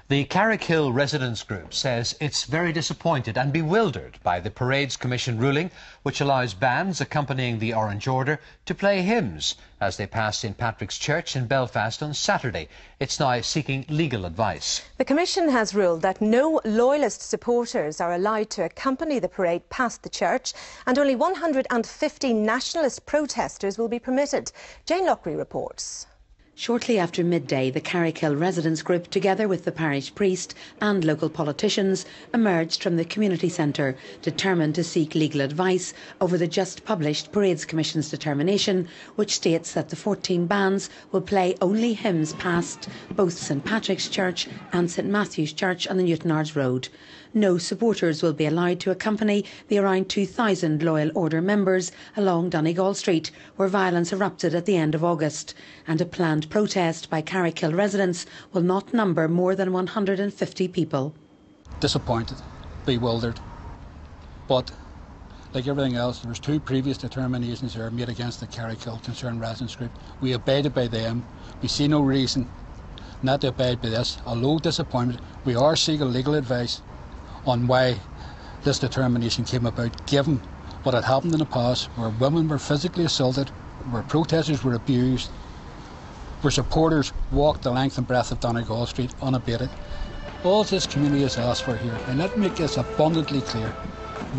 The Carrick Hill residents group says it's very disappointed and bewildered by the Parades Commission ruling, which allows bands accompanying the Orange Order to play hymns as they pass St Patrick's Church in Belfast on Saturday. It's now seeking legal advice. The Commission has ruled that no Loyalist supporters are allowed to accompany the parade past the church, and only 150 nationalist protesters will be permitted. Jane Lockery reports. Shortly after midday, the Carrick Hill residents group, together with the parish priest and local politicians, emerged from the community centre, determined to seek legal advice over the just published Parades Commission's determination, which states that the 14 bands will play only hymns past both St Patrick's Church and St Matthew's Church on the Newtonards Road. No supporters will be allowed to accompany the around 2,000 Loyal Order members along Donegall Street, where violence erupted at the end of August, and a planned protest by Carrick Hill residents will not number more than 150 people. Disappointed, bewildered, but like everything else, there was 2 previous determinations there made against the Carrick Hill Concerned Residents Group. We abided by them. We see no reason not to abide by this. Although disappointed, we are seeking legal advice on why this determination came about, given what had happened in the past, where women were physically assaulted, where protesters were abused, where supporters walked the length and breadth of Donegall Street unabated. All this community has asked for here, and let me make this abundantly clear.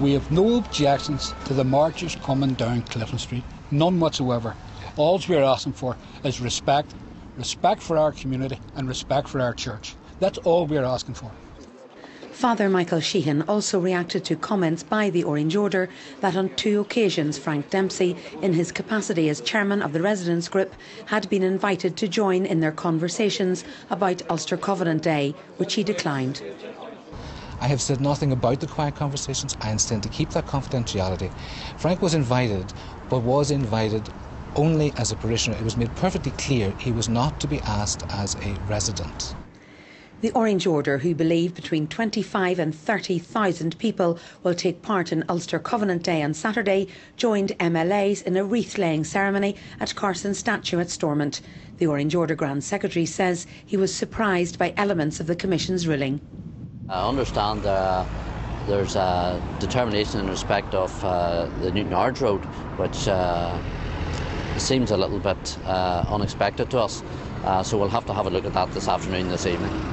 We have no objections to the marchers coming down Clifton Street, none whatsoever. All we are asking for is respect for our community and respect for our church. That's all we are asking for. Father Michael Sheehan also reacted to comments by the Orange Order that on 2 occasions Frank Dempsey, in his capacity as chairman of the residents group, had been invited to join in their conversations about Ulster Covenant Day, which he declined. I have said nothing about the quiet conversations. I intend to keep that confidentiality. Frank was invited, but was invited only as a parishioner. It was made perfectly clear he was not to be asked as a resident. The Orange Order, who believe between 25 and 30,000 people will take part in Ulster Covenant Day on Saturday, joined MLAs in a wreath-laying ceremony at Carson's statue at Stormont. The Orange Order Grand Secretary says he was surprised by elements of the Commission's ruling. I understand there's a determination in respect of the Newtonards Road, which seems a little bit unexpected to us. So we'll have to have a look at that this afternoon, this evening.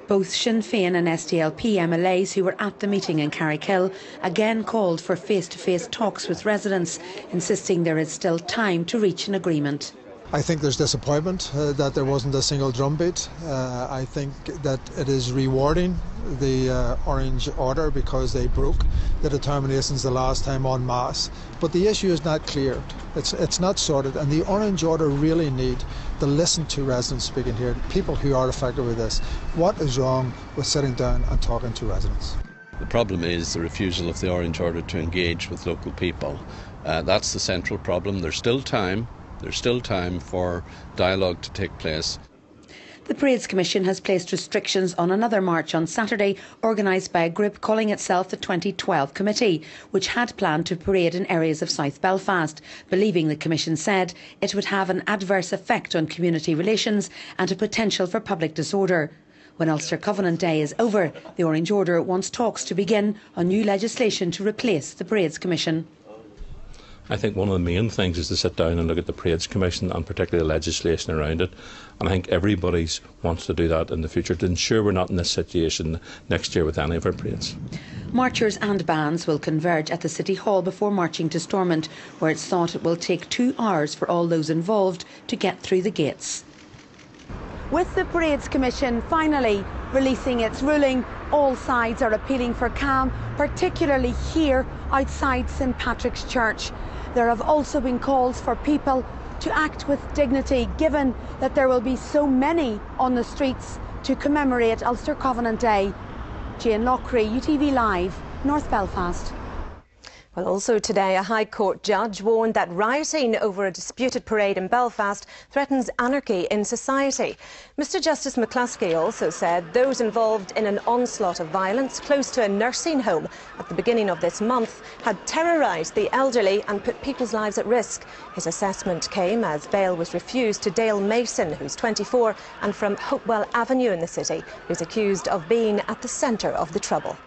Both Sinn Féin and SDLP MLAs who were at the meeting in Carrick Hill again called for face-to-face talks with residents, insisting there is still time to reach an agreement. I think there's disappointment that there wasn't a single drumbeat. I think that it is rewarding the Orange Order because they broke the determinations the last time en masse. But the issue is not cleared. It's not sorted, and the Orange Order really need to listen to residents speaking here, people who are affected with this. What is wrong with sitting down and talking to residents? The problem is the refusal of the Orange Order to engage with local people. That's the central problem. There's still time. There's still time for dialogue to take place. The Parades Commission has placed restrictions on another march on Saturday, organised by a group calling itself the 2012 Committee, which had planned to parade in areas of South Belfast, believing, the Commission said, it would have an adverse effect on community relations and a potential for public disorder. When Ulster Covenant Day is over, the Orange Order wants talks to begin on new legislation to replace the Parades Commission. I think one of the main things is to sit down and look at the Parades Commission and particularly the legislation around it. And I think everybody wants to do that in the future to ensure we're not in this situation next year with any of our parades. Marchers and bands will converge at the City Hall before marching to Stormont, where it's thought it will take 2 hours for all those involved to get through the gates. With the Parades Commission finally releasing its ruling, all sides are appealing for calm, particularly here outside St Patrick's Church. There have also been calls for people to act with dignity, given that there will be so many on the streets to commemorate Ulster Covenant Day. Jane Lockery, UTV Live, North Belfast. Well, also today, a High Court judge warned that rioting over a disputed parade in Belfast threatens anarchy in society. Mr Justice McCluskey also said those involved in an onslaught of violence close to a nursing home at the beginning of this month had terrorised the elderly and put people's lives at risk. His assessment came as bail was refused to Dale Mason, who's 24 and from Hopewell Avenue in the city, who's accused of being at the centre of the trouble.